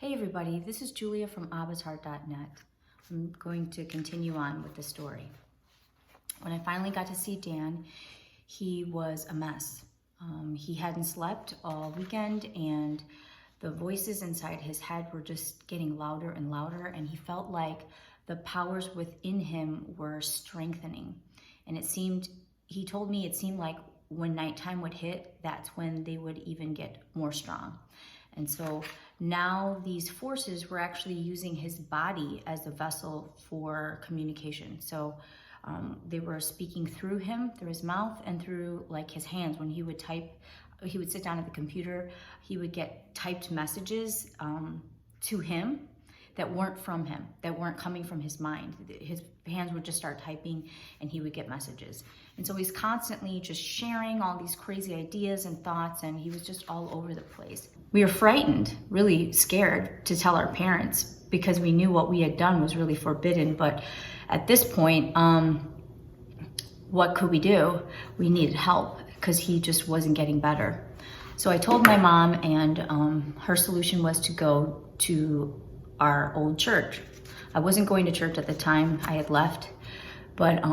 Hey everybody, this is Julia from abbasheart.net. I'm going to continue on with the story. When I finally got to see Dan, he was a mess. He hadn't slept all weekend, and the voices inside his head were just getting louder and louder, and he felt like the powers within him were strengthening. And he told me it seemed like when nighttime would hit, that's when they would even get more strong. And so now these forces were actually using his body as a vessel for communication. So they were speaking through him, through his mouth, and through like his hands. When he would type, he would sit down at the computer, he would get typed messages to him that weren't from him, that weren't coming from his mind. His hands would just start typing and he would get messages. And so he's constantly just sharing all these crazy ideas and thoughts, and he was just all over the place. We were frightened, really scared to tell our parents because we knew what we had done was really forbidden. But at this point, what could we do? We needed help because he just wasn't getting better. So I told my mom, and her solution was to go to our old church. I wasn't going to church at the time. I had left, but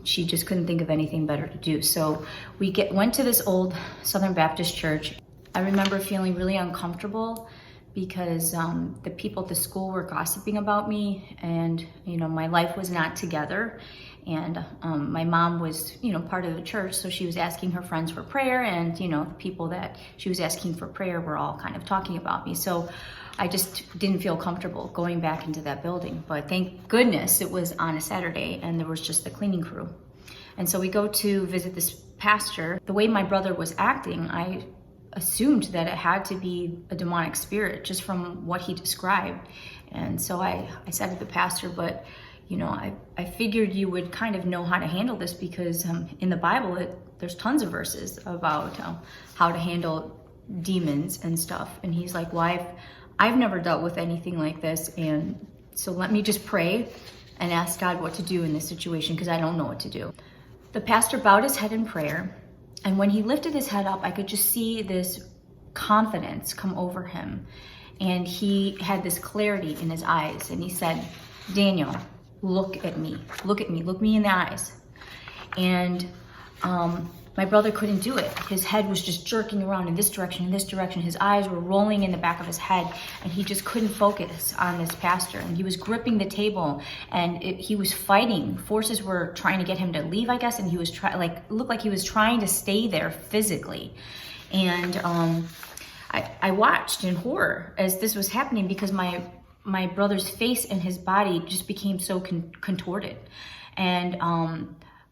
she just couldn't think of anything better to do. So we went to this old Southern Baptist church. I remember feeling really uncomfortable because the people at the school were gossiping about me, and my life was not together. And my mom was part of the church, so she was asking her friends for prayer, and the people that she was asking for prayer were all kind of talking about me. So I just didn't feel comfortable going back into that building. But thank goodness it was on a Saturday and there was just the cleaning crew. And so we go to visit this pastor. The way my brother was acting, I assumed that it had to be a demonic spirit just from what he described. And so I said to the pastor, but I figured you would kind of know how to handle this because in the Bible, there's tons of verses about how to handle demons and stuff. And he's like, well, I've never dealt with anything like this, and so let me just pray and ask God what to do in this situation because I don't know what to do. The pastor bowed his head in prayer, and when he lifted his head up, I could just see this confidence come over him, and he had this clarity in his eyes, and he said, Daniel, look at me, look me in the eyes. And my brother couldn't do it. His head was just jerking around in this direction, His eyes were rolling in the back of his head, and he just couldn't focus on this pastor. And he was gripping the table, and he was fighting. Forces were trying to get him to leave, I guess, and he was looked like he was trying to stay there physically. And I watched in horror as this was happening because my brother's face and his body just became so contorted. And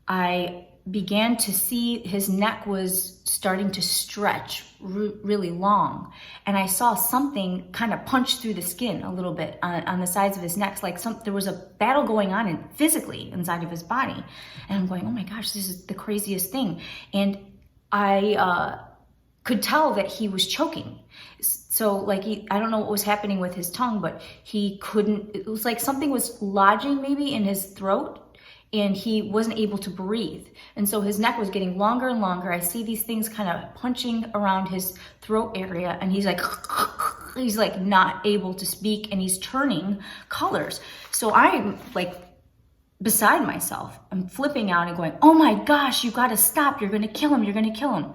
I began to see his neck was starting to stretch really long. And I saw something kind of punch through the skin a little bit on the sides of his neck, like there was a battle going on physically inside of his body. And I'm going, oh my gosh, this is the craziest thing. And I could tell that he was choking. So I don't know what was happening with his tongue, but he couldn't, it was like something was lodging maybe in his throat, and he wasn't able to breathe. And so his neck was getting longer and longer. I see these things kind of punching around his throat area, and he's like not able to speak, and he's turning colors. So I'm beside myself. I'm flipping out and going, oh my gosh, you gotta stop. You're gonna kill him.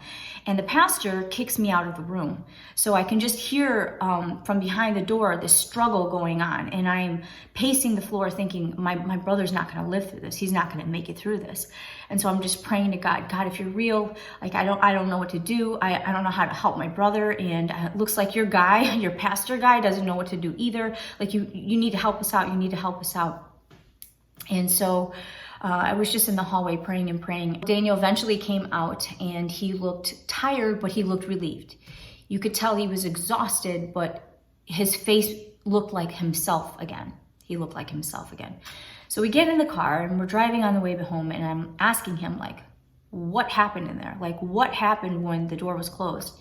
And the pastor kicks me out of the room. So I can just hear from behind the door this struggle going on. And I'm pacing the floor thinking, my brother's not gonna live through this. He's not gonna make it through this. And so I'm just praying to God, if you're real, I don't know what to do. I don't know how to help my brother. And it looks like your pastor guy doesn't know what to do either. You need to help us out. You need to help us out. And so I was just in the hallway praying and praying. Daniel eventually came out, and he looked tired, but he looked relieved. You could tell he was exhausted, but his face looked like himself again. He looked like himself again. So we get in the car, and we're driving on the way home, and I'm asking him, what happened in there? What happened when the door was closed?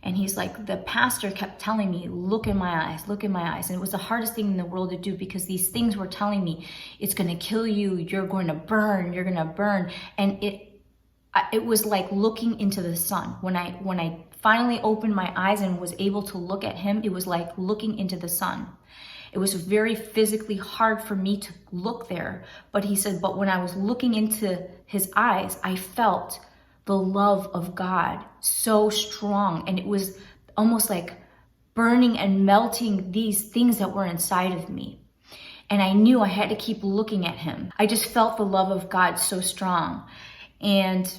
And he's like, the pastor kept telling me, look in my eyes. And it was the hardest thing in the world to do because these things were telling me, it's going to kill you. You're going to burn. And it was like looking into the sun. When I finally opened my eyes and was able to look at him, it was like looking into the sun. It was very physically hard for me to look there. But he said, but when I was looking into his eyes, I felt the love of God so strong. And it was almost like burning and melting these things that were inside of me. And I knew I had to keep looking at him. I just felt the love of God so strong. And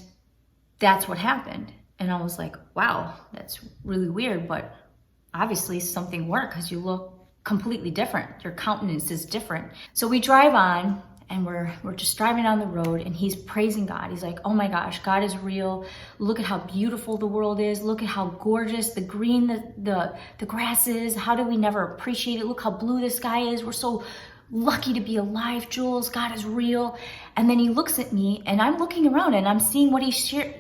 that's what happened. And I was like, wow, that's really weird. But obviously something worked, because you look completely different. Your countenance is different. So we drive on, and we're just driving down the road, and he's praising God. He's like, oh my gosh, God is real. Look at how beautiful the world is. Look at how gorgeous the green the grass is. How do we never appreciate it? Look how blue the sky is. We're so lucky to be alive, Jules. God is real. And then he looks at me, and I'm looking around, and I'm seeing what he's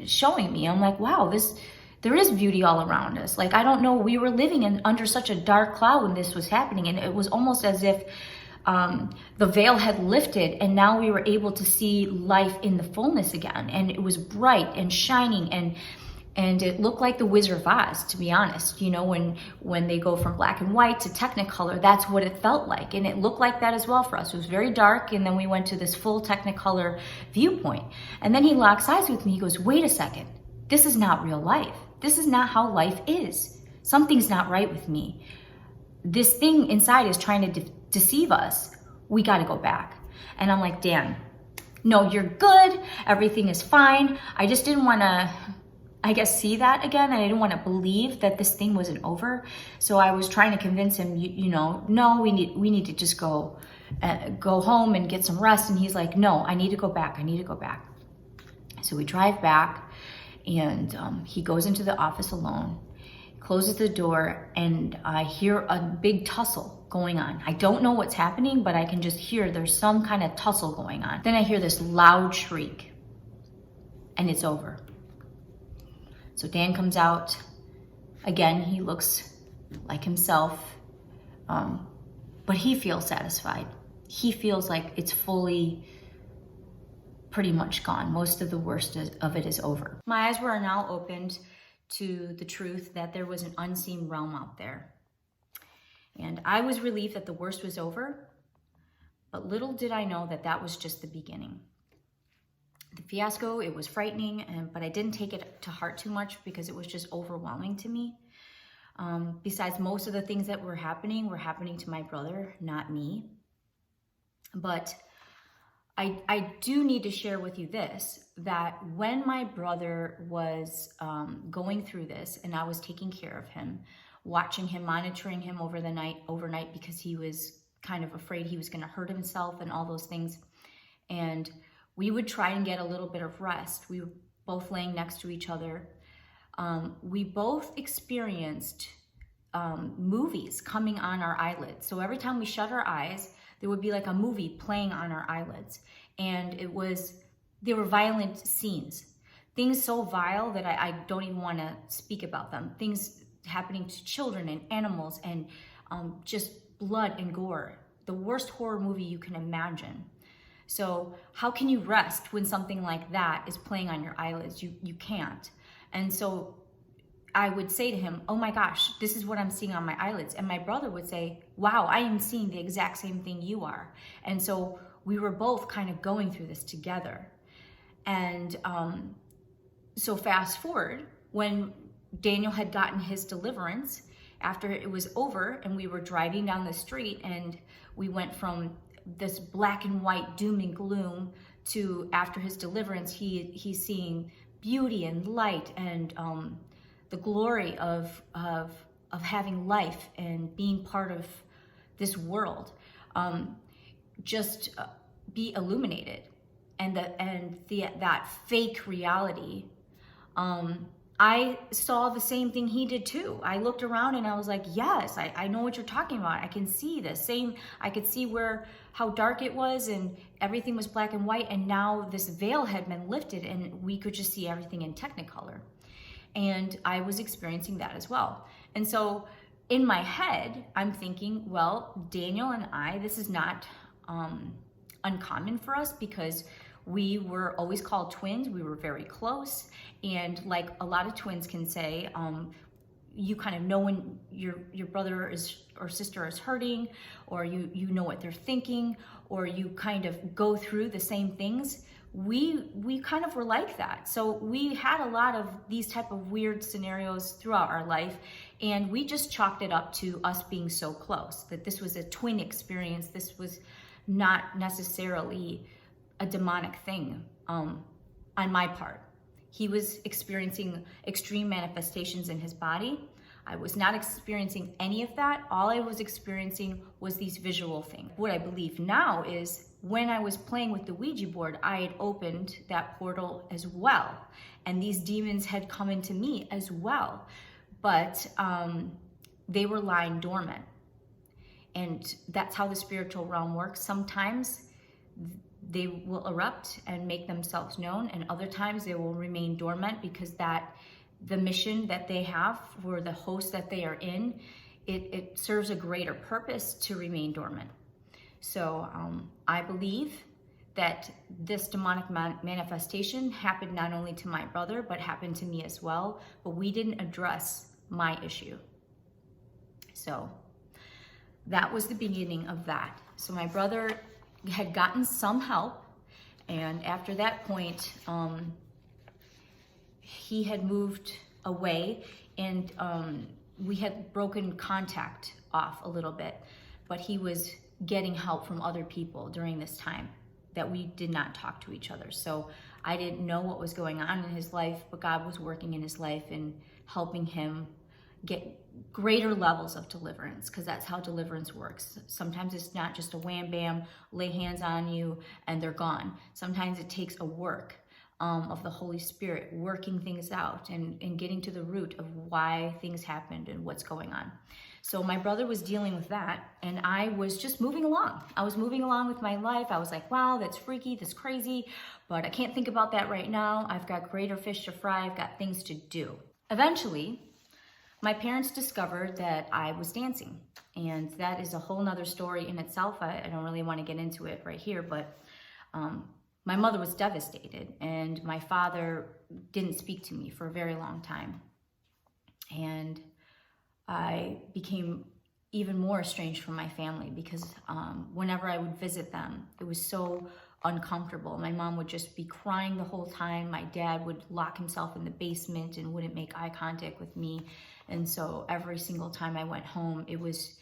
showing me. I'm like, wow, there is beauty all around us. Like, I don't know, we were living under such a dark cloud when this was happening. And it was almost as if the veil had lifted, and now we were able to see life in the fullness again. And it was bright and shining, and it looked like the Wizard of Oz, to be honest. You know, when they go from black and white to Technicolor, that's what it felt like. And it looked like that as well for us. It was very dark, and then we went to this full Technicolor viewpoint. And then he locks eyes with me. He goes, wait a second. This is not real life. This is not how life is. Something's not right with me. This thing inside is trying to deceive us. We got to go back. And I'm like, Dan, no, you're good. Everything is fine. I just didn't want to, I guess, see that again. And I didn't want to believe that this thing wasn't over. So I was trying to convince him, no, we need to just go home and get some rest. And he's like, no, I need to go back. I need to go back. So we drive back. And he goes into the office alone, closes the door, and I hear a big tussle going on. I don't know what's happening, but I can just hear there's some kind of tussle going on. Then I hear this loud shriek, and it's over. So Dan comes out. Again, he looks like himself, but he feels satisfied. He feels like it's fully pretty much gone. Most of the worst of it is over. My eyes were now opened to the truth that there was an unseen realm out there. And I was relieved that the worst was over, but little did I know that that was just the beginning. The fiasco, it was frightening, but I didn't take it to heart too much because it was just overwhelming to me. Besides, most of the things that were happening to my brother, not me. But I do need to share with you this, that when my brother was going through this, and I was taking care of him, watching him, monitoring him overnight, because he was kind of afraid he was going to hurt himself and all those things. And we would try and get a little bit of rest. We were both laying next to each other. We both experienced movies coming on our eyelids. So every time we shut our eyes, there would be like a movie playing on our eyelids. And they were violent scenes. Things so vile that I don't even want to speak about them. Things happening to children and animals, and just blood and gore. The worst horror movie you can imagine. So how can you rest when something like that is playing on your eyelids? You can't. And so I would say to him, oh my gosh, this is what I'm seeing on my eyelids. And my brother would say, wow, I am seeing the exact same thing you are. And so we were both kind of going through this together. And so fast forward, when Daniel had gotten his deliverance, after it was over and we were driving down the street, and we went from this black and white doom and gloom to, after his deliverance, he's seeing beauty and light and the glory of having life and being part of this world, just be illuminated, and that fake reality. I saw the same thing he did too. I looked around and I was like, yes, I know what you're talking about. I can see the same. I could see how dark it was, and everything was black and white, and now this veil had been lifted and we could just see everything in Technicolor. And I was experiencing that as well. And so in my head, I'm thinking, well, Daniel and I, this is not uncommon for us, because We were always called twins. We were very close. And like a lot of twins can say, you kind of know when your brother is or sister is hurting, or you know what they're thinking, or you kind of go through the same things. We kind of were like that. So we had a lot of these type of weird scenarios throughout our life, and we just chalked it up to us being so close, that this was a twin experience. This was not necessarily a demonic thing on my part. He was experiencing extreme manifestations in his body. I was not experiencing any of that. All I was experiencing was these visual things. What I believe now is when I was playing with the Ouija board, I had opened that portal as well. And these demons had come into me as well. But they were lying dormant. And that's how the spiritual realm works. Sometimes they will erupt and make themselves known, and other times they will remain dormant because the mission that they have for the host that they are in, it serves a greater purpose to remain dormant. So I believe that this demonic manifestation happened not only to my brother, but happened to me as well, but we didn't address my issue. So that was the beginning of that. So my brother had gotten some help, and after that point, he had moved away, and we had broken contact off a little bit, but he was getting help from other people during this time that we did not talk to each other. So I didn't know what was going on in his life, but God was working in his life and helping him get greater levels of deliverance, because that's how deliverance works. Sometimes it's not just a wham bam, lay hands on you and they're gone. Sometimes it takes a work of the Holy Spirit working things out and getting to the root of why things happened and what's going on. So my brother was dealing with that, and I was just moving along. I was moving along with my life. I was like, wow, that's freaky, that's crazy, but I can't think about that right now. I've got greater fish to fry. I've got things to do. Eventually, my parents discovered that I was dancing, and that is a whole nother story in itself. I don't really want to get into it right here, but my mother was devastated, and my father didn't speak to me for a very long time. And I became even more estranged from my family because whenever I would visit them, it was so uncomfortable. My mom would just be crying the whole time. My dad would lock himself in the basement and wouldn't make eye contact with me. And so every single time I went home, it was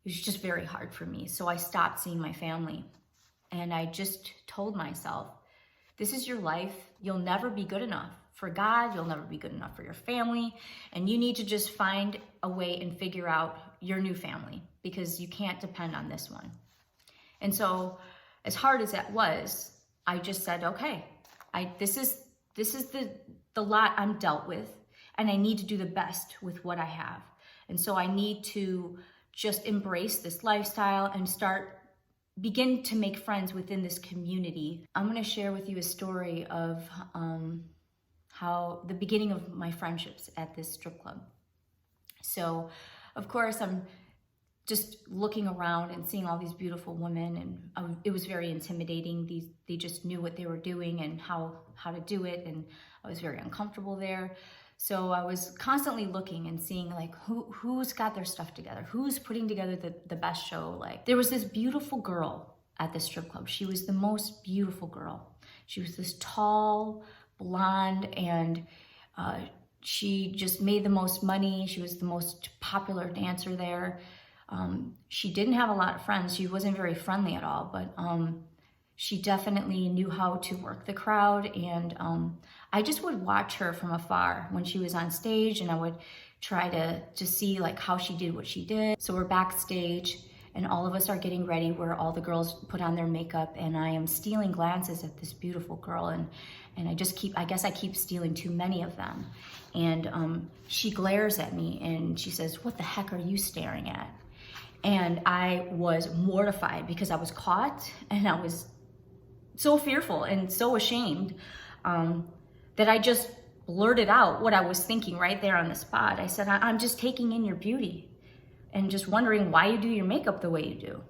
just very hard for me. So I stopped seeing my family. And I just told myself, this is your life. You'll never be good enough for God. You'll never be good enough for your family. And you need to just find a way and figure out your new family, because you can't depend on this one. And so as hard as that was, I just said, okay, this is the lot I'm dealt with, and I need to do the best with what I have. And so I need to just embrace this lifestyle and begin to make friends within this community. I'm going to share with you a story of how the beginning of my friendships at this strip club. So, of course, I'm just looking around and seeing all these beautiful women, and it was very intimidating. They just knew what they were doing and how to do it, and I was very uncomfortable there. So I was constantly looking and seeing like who's got their stuff together, who's putting together the best show. Like there was this beautiful girl at the strip club. She was the most beautiful girl. She was this tall, blonde, and she just made the most money. She was the most popular dancer there. She didn't have a lot of friends. She wasn't very friendly at all, but she definitely knew how to work the crowd. And I just would watch her from afar when she was on stage, and I would try to see like how she did what she did. So we're backstage, and all of us are getting ready where all the girls put on their makeup, and I am stealing glances at this beautiful girl, and I guess I keep stealing too many of them. And she glares at me and she says, "What the heck are you staring at?" And I was mortified because I was caught, and I was so fearful and so ashamed that I just blurted out what I was thinking right there on the spot. I said, I'm just taking in your beauty and just wondering why you do your makeup the way you do,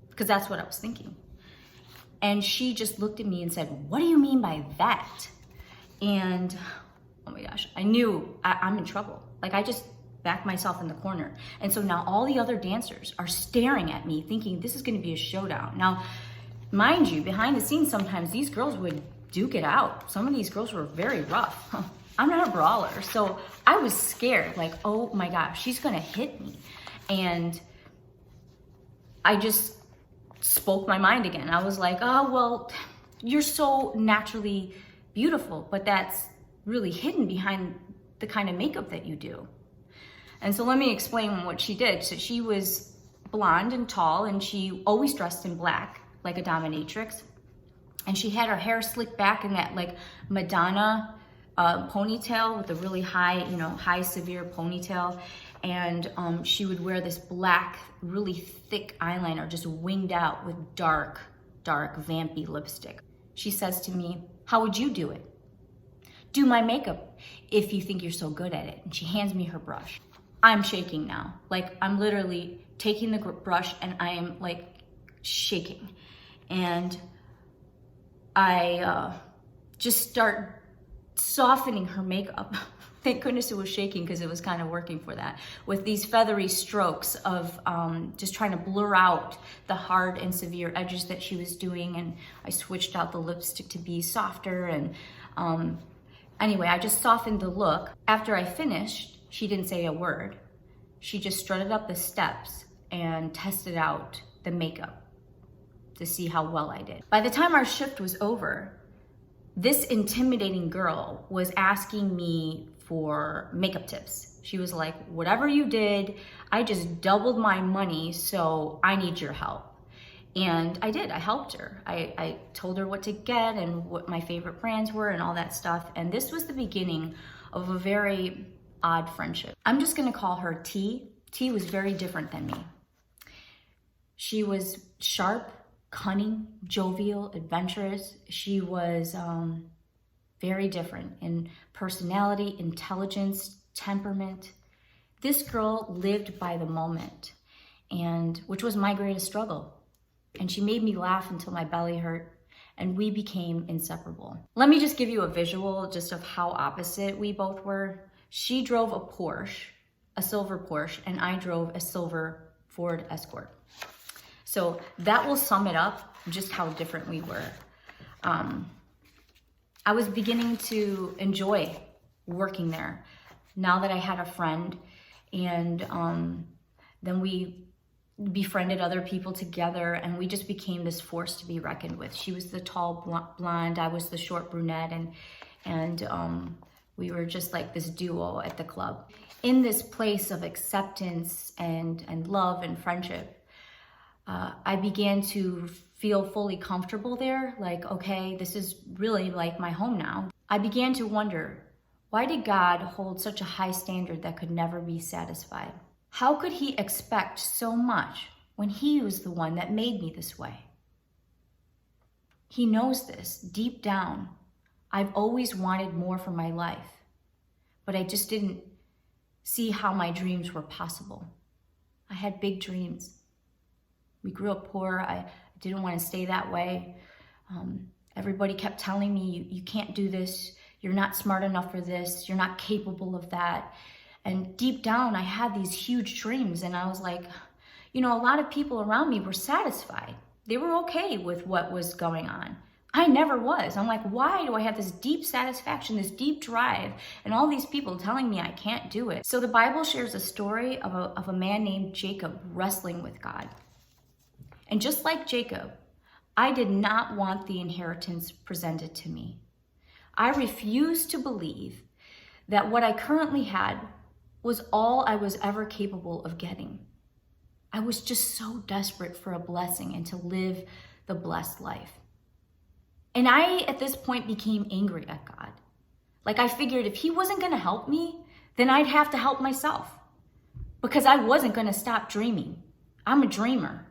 because that's what I was thinking. And she just looked at me and said, "What do you mean by that?" And oh my gosh, I knew I'm in trouble. Like, I just backed myself in the corner. And so now all the other dancers are staring at me thinking this is going to be a showdown. Now, mind you, behind the scenes, sometimes these girls would duke it out. Some of these girls were very rough. I'm not a brawler. So I was scared, like, oh my gosh, she's going to hit me. And I just spoke my mind again. I was like, oh, well, you're so naturally beautiful, but that's really hidden behind the kind of makeup that you do. And so let me explain what she did. So she was blonde and tall, and she always dressed in black, like a dominatrix. And she had her hair slicked back in that like Madonna ponytail with a really high, high severe ponytail. And she would wear this black, really thick eyeliner, just winged out with dark, vampy lipstick. She says to me, "How would you do it? Do my makeup if you think you're so good at it." And she hands me her brush. I'm shaking now. Like, I'm literally taking the brush and I am like shaking. And I just start softening her makeup. Thank goodness it was shaking, because it was kind of working for that. With these feathery strokes of just trying to blur out the hard and severe edges that she was doing. And I switched out the lipstick to be softer. And anyway, I just softened the look. After I finished, she didn't say a word. She just strutted up the steps and tested out the makeup to see how well I did. By the time our shift was over, this intimidating girl was asking me for makeup tips. She was like, "Whatever you did, I just doubled my money, so I need your help." And I did. I helped her. I told her what to get and what my favorite brands were and all that stuff. And this was the beginning of a very odd friendship. I'm just gonna call her T. T was very different than me. She was sharp, cunning, jovial, adventurous. She was very different in personality, intelligence, temperament. This girl lived by the moment, and which was my greatest struggle. And she made me laugh until my belly hurt, and we became inseparable. Let me just give you a visual just of how opposite we both were. She drove a Porsche, a silver Porsche, and I drove a silver Ford Escort. So that will sum it up, just how different we were. I was beginning to enjoy working there now that I had a friend, and then we befriended other people together, and we just became this force to be reckoned with. She was the tall blonde, I was the short brunette, and we were just like this duo at the club. In this place of acceptance and love and friendship, I began to feel fully comfortable there. Like, okay, this is really like my home now. I began to wonder, why did God hold such a high standard that could never be satisfied? How could he expect so much when he was the one that made me this way? He knows this deep down. I've always wanted more for my life, but I just didn't see how my dreams were possible. I had big dreams. We grew up poor. I didn't want to stay that way. Everybody kept telling me, you can't do this. You're not smart enough for this. You're not capable of that. And deep down, I had these huge dreams. And I was like, a lot of people around me were satisfied. They were okay with what was going on. I never was. I'm like, why do I have this deep satisfaction, this deep drive, and all these people telling me I can't do it? So the Bible shares a story of a man named Jacob wrestling with God. And just like Jacob, I did not want the inheritance presented to me. I refused to believe that what I currently had was all I was ever capable of getting. I was just so desperate for a blessing and to live the blessed life. And I, at this point, became angry at God. Like, I figured if he wasn't going to help me, then I'd have to help myself, because I wasn't going to stop dreaming. I'm a dreamer.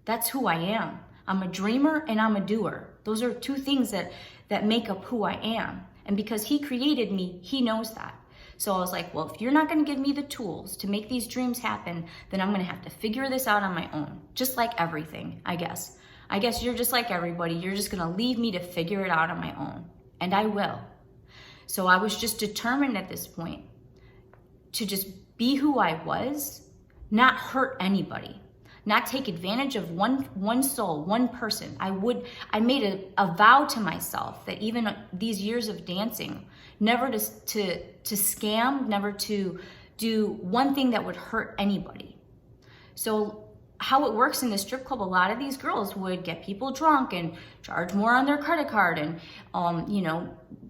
That's who I am. I'm a dreamer and I'm a doer. Those are two things that make up who I am. And because he created me, he knows that. So I was like, well, if you're not going to give me the tools to make these dreams happen, then I'm going to have to figure this out on my own. Just like everything, I guess. I guess you're just like everybody. You're just gonna leave me to figure it out on my own. And I will. So I was just determined at this point to just be who I was, not hurt anybody, not take advantage of one soul, one person. I made a vow to myself that even these years of dancing, never to scam, never to do one thing that would hurt anybody. So how it works in the strip club, a lot of these girls would get people drunk and charge more on their credit card and,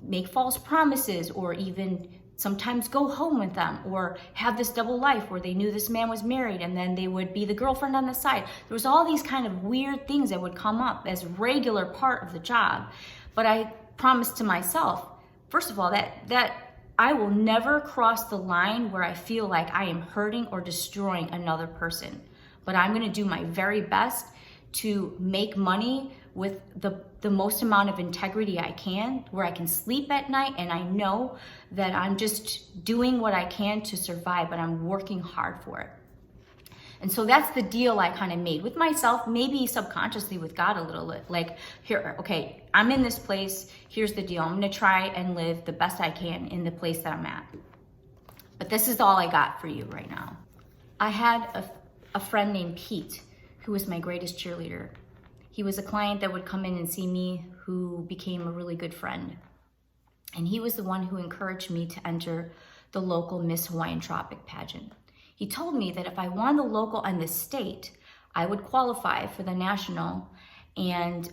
make false promises, or even sometimes go home with them, or have this double life where they knew this man was married and then they would be the girlfriend on the side. There was all these kind of weird things that would come up as regular part of the job. But I promised to myself, first of all, that I will never cross the line where I feel like I am hurting or destroying another person. But I'm gonna do my very best to make money with the most amount of integrity I can, where I can sleep at night and I know that I'm just doing what I can to survive, but I'm working hard for it. And so that's the deal I kind of made with myself, maybe subconsciously with God a little bit. Like, here, okay, I'm in this place, here's the deal. I'm gonna try and live the best I can in the place that I'm at. But this is all I got for you right now. I had a friend named Pete, who was my greatest cheerleader. He was a client that would come in and see me, who became a really good friend. And he was the one who encouraged me to enter the local Miss Hawaiian Tropic pageant. He told me that if I won the local and the state, I would qualify for the national. And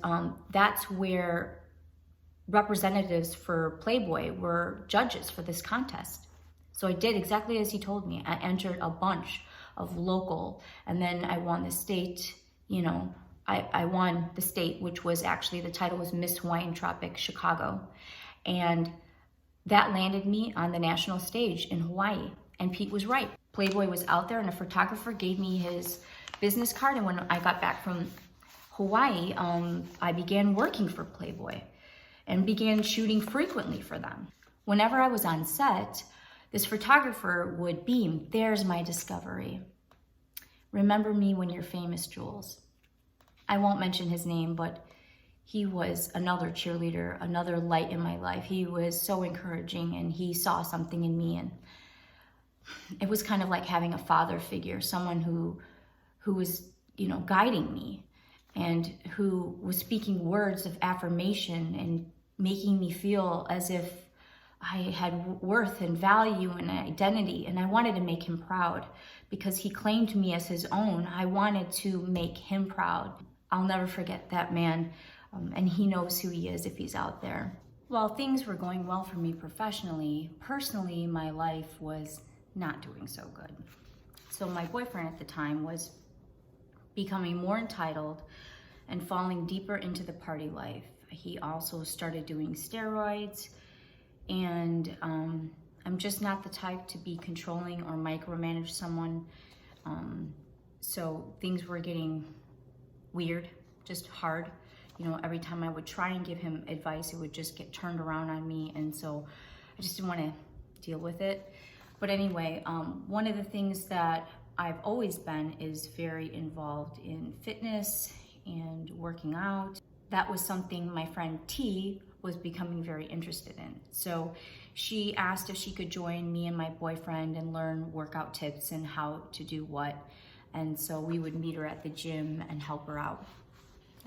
that's where representatives for Playboy were judges for this contest. So I did exactly as he told me. I entered a bunch of local, and then I won the state. I won the state, which was actually, the title was Miss Hawaiian Tropic Chicago. And that landed me on the national stage in Hawaii. And Pete was right. Playboy was out there, and a photographer gave me his business card. And when I got back from Hawaii, I began working for Playboy and began shooting frequently for them. Whenever I was on set, this photographer would beam, "There's my discovery. Remember me when you're famous, Jules." I won't mention his name, but he was another cheerleader, another light in my life. He was so encouraging, and he saw something in me. And it was kind of like having a father figure, someone who was, guiding me, and who was speaking words of affirmation and making me feel as if I had worth and value and identity. And I wanted to make him proud because he claimed me as his own. I wanted to make him proud. I'll never forget that man, and he knows who he is if he's out there. While things were going well for me professionally, personally, my life was not doing so good. So my boyfriend at the time was becoming more entitled and falling deeper into the party life. He also started doing steroids, and I'm just not the type to be controlling or micromanage someone. So things were getting weird, just hard. Every time I would try and give him advice, it would just get turned around on me. And so I just didn't want to deal with it. But anyway, one of the things that I've always been is very involved in fitness and working out. That was something my friend T was becoming very interested in. So she asked if she could join me and my boyfriend and learn workout tips and how to do what. And so we would meet her at the gym and help her out.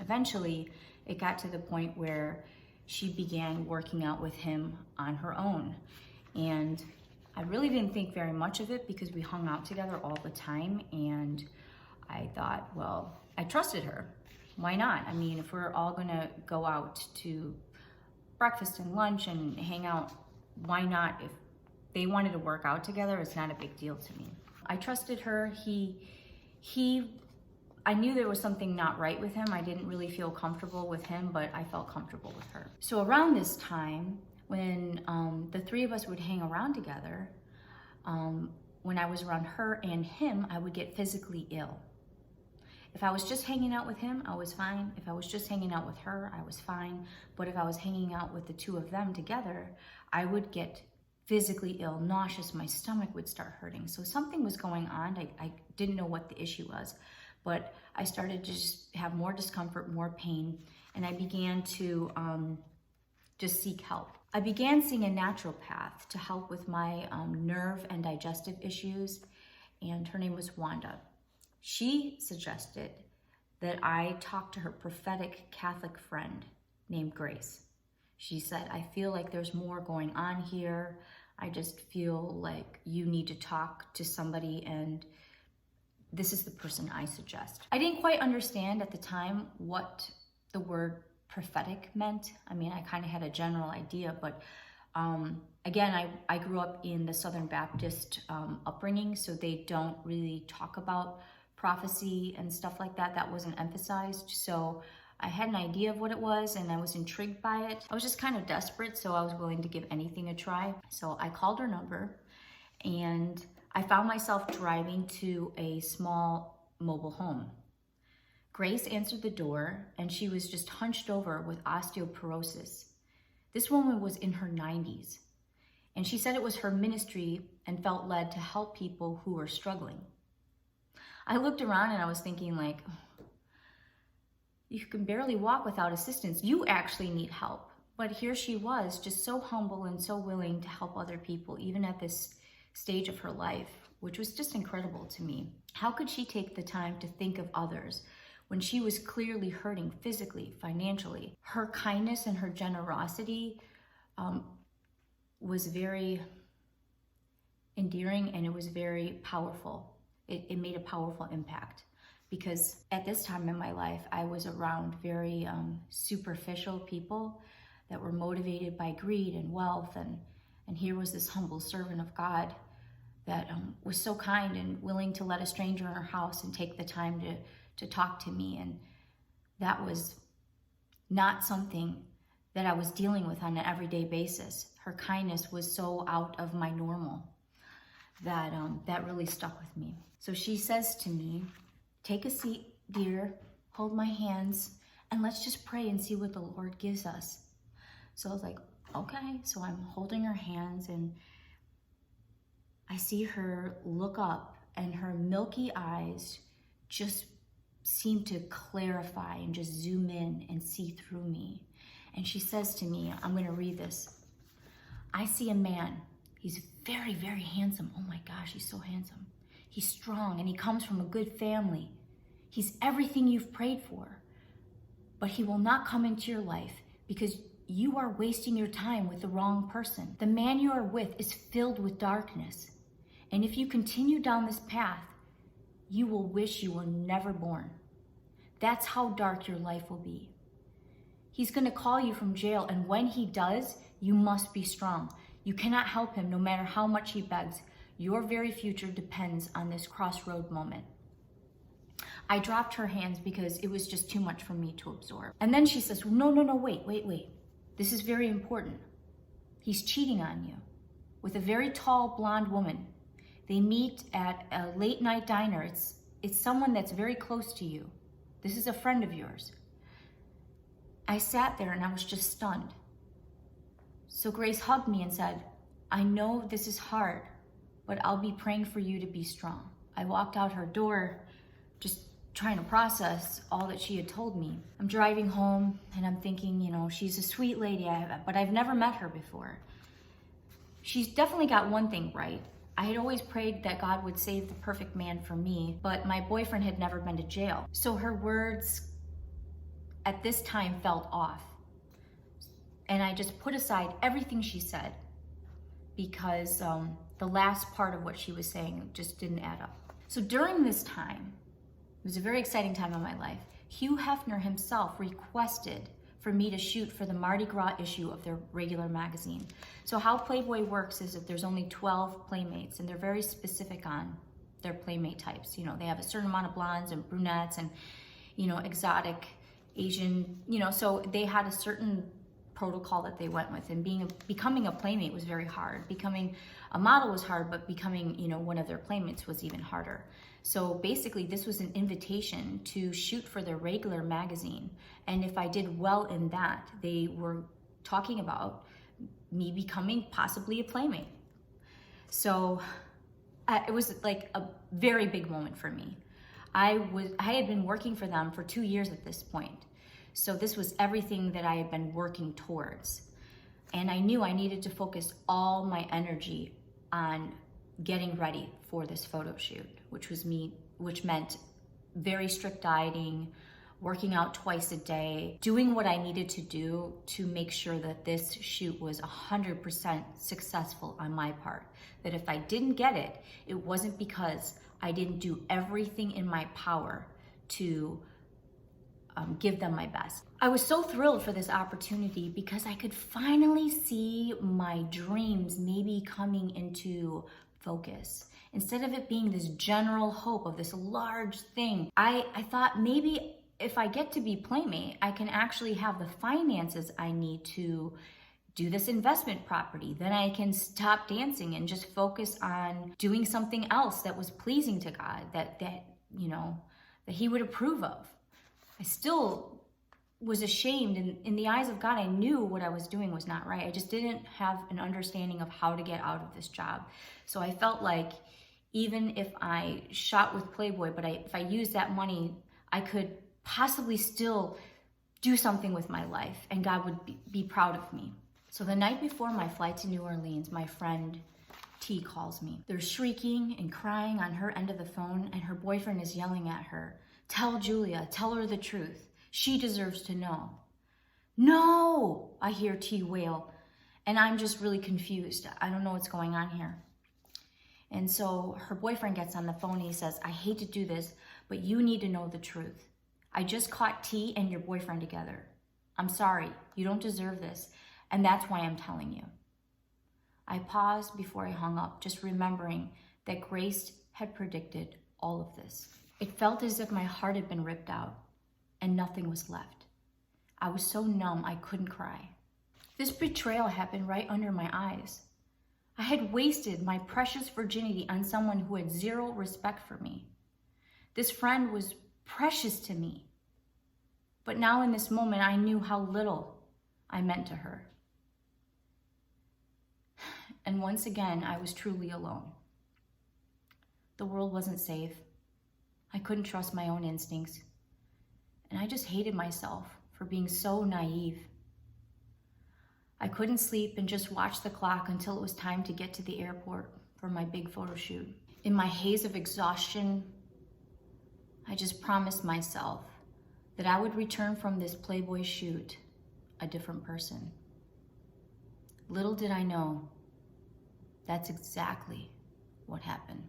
Eventually, it got to the point where she began working out with him on her own. And I really didn't think very much of it because we hung out together all the time. And I thought, well, I trusted her. Why not? I mean, if we're all gonna go out to breakfast and lunch and hang out, why not? If they wanted to work out together, it's not a big deal to me. I trusted her. I knew there was something not right with him. I didn't really feel comfortable with him, but I felt comfortable with her. So around this time, when the three of us would hang around together, when I was around her and him, I would get physically ill. If I was just hanging out with him, I was fine. If I was just hanging out with her, I was fine. But if I was hanging out with the two of them together, I would get physically ill, nauseous, my stomach would start hurting. So something was going on. I didn't know what the issue was. but I started to just have more discomfort, more pain, and I began to just seek help. I began seeing a naturopath to help with my nerve and digestive issues, and her name was Wanda. She suggested that I talk to her prophetic Catholic friend named Grace. She said, I feel like there's more going on here. I just feel like you need to talk to somebody, and this is the person I suggest. I didn't quite understand at the time what the word prophetic meant. I mean, I kind of had a general idea, but again, I grew up in the Southern Baptist upbringing, so they don't really talk about prophecy and stuff like that. That wasn't emphasized. So I had an idea of what it was, and I was intrigued by it. I was just kind of desperate, so I was willing to give anything a try. So I called her number, and I found myself driving to a small mobile home. Grace answered the door, and she was just hunched over with osteoporosis. This woman was in her 90s, and she said it was her ministry and felt led to help people who were struggling. I looked around and I was thinking, like, you can barely walk without assistance. You actually need help. But here she was, just so humble and so willing to help other people, even at this stage of her life, which was just incredible to me. How could she take the time to think of others when she was clearly hurting physically, financially? Her kindness and her generosity was very endearing, and it was very powerful. It made a powerful impact, because at this time in my life, I was around very superficial people that were motivated by greed and wealth, and here was this humble servant of God that was so kind and willing to let a stranger in her house and take the time to talk to me. And that was not something that I was dealing with on an everyday basis. Her kindness was so out of my normal that that really stuck with me. So she says to me, take a seat, dear, hold my hands, and let's just pray and see what the Lord gives us. So I was like, okay. So I'm holding her hands, and I see her look up, and her milky eyes just seem to clarify and just zoom in and see through me. And she says to me, I'm going to read this. I see a man. He's very, very handsome. Oh my gosh, he's so handsome. He's strong, and he comes from a good family. He's everything you've prayed for. But he will not come into your life because you are wasting your time with the wrong person. The man you are with is filled with darkness. And if you continue down this path, you will wish you were never born. That's how dark your life will be. He's going to call you from jail, and when he does, you must be strong. You cannot help him no matter how much he begs. Your very future depends on this crossroad moment. I dropped her hands because it was just too much for me to absorb. And then she says, no, wait. This is very important. He's cheating on you with a very tall blonde woman. They meet at a late night diner. It's someone that's very close to you. This is a friend of yours. I sat there and I was just stunned. So Grace hugged me and said, I know this is hard, but I'll be praying for you to be strong. I walked out her door just trying to process all that she had told me. I'm driving home and I'm thinking, she's a sweet lady, but I've never met her before. She's definitely got one thing right. I had always prayed that God would save the perfect man for me, but my boyfriend had never been to jail. So her words at this time felt off. And I just put aside everything she said because the last part of what she was saying just didn't add up. So during this time, it was a very exciting time in my life, Hugh Hefner himself requested for me to shoot for the Mardi Gras issue of their regular magazine. So how Playboy works is that there's only 12 playmates, and they're very specific on their playmate types. They have a certain amount of blondes and brunettes and, exotic Asian, so they had a certain protocol that they went with, and becoming a playmate was very hard. Becoming a model was hard, but becoming, one of their playmates was even harder. So basically this was an invitation to shoot for their regular magazine. And if I did well in that, they were talking about me becoming possibly a playmate. So it was like a very big moment for me. I had been working for them for 2 years at this point. So this was everything that I had been working towards. And I knew I needed to focus all my energy on getting ready for this photo shoot, which meant very strict dieting, working out twice a day, doing what I needed to do to make sure that this shoot was 100% successful on my part. That if I didn't get it, it wasn't because I didn't do everything in my power to give them my best. I was so thrilled for this opportunity because I could finally see my dreams maybe coming into focus. Instead of it being this general hope of this large thing, I thought maybe if I get to be Playmate, I can actually have the finances I need to do this investment property. Then I can stop dancing and just focus on doing something else that was pleasing to God, that He would approve of. I still was ashamed, and in the eyes of God, I knew what I was doing was not right. I just didn't have an understanding of how to get out of this job. So I felt like even if I shot with Playboy, but if I used that money, I could possibly still do something with my life, and God would be proud of me. So the night before my flight to New Orleans, my friend T calls me. They're shrieking and crying on her end of the phone, and her boyfriend is yelling at her, "Tell Julia, tell her the truth. She deserves to know." "No," I hear T wail, and I'm just really confused. I don't know what's going on here. And so her boyfriend gets on the phone and he says, "I hate to do this, but you need to know the truth. I just caught T and your boyfriend together. I'm sorry, you don't deserve this, and that's why I'm telling you." I paused before I hung up, just remembering that Grace had predicted all of this. It felt as if my heart had been ripped out and nothing was left. I was so numb I couldn't cry. This betrayal happened right under my eyes. I had wasted my precious virginity on someone who had zero respect for me. This friend was precious to me. But now in this moment, I knew how little I meant to her. And once again, I was truly alone. The world wasn't safe. I couldn't trust my own instincts. And I just hated myself for being so naive. I couldn't sleep and just watched the clock until it was time to get to the airport for my big photo shoot. In my haze of exhaustion, I just promised myself that I would return from this Playboy shoot a different person. Little did I know, that's exactly what happened.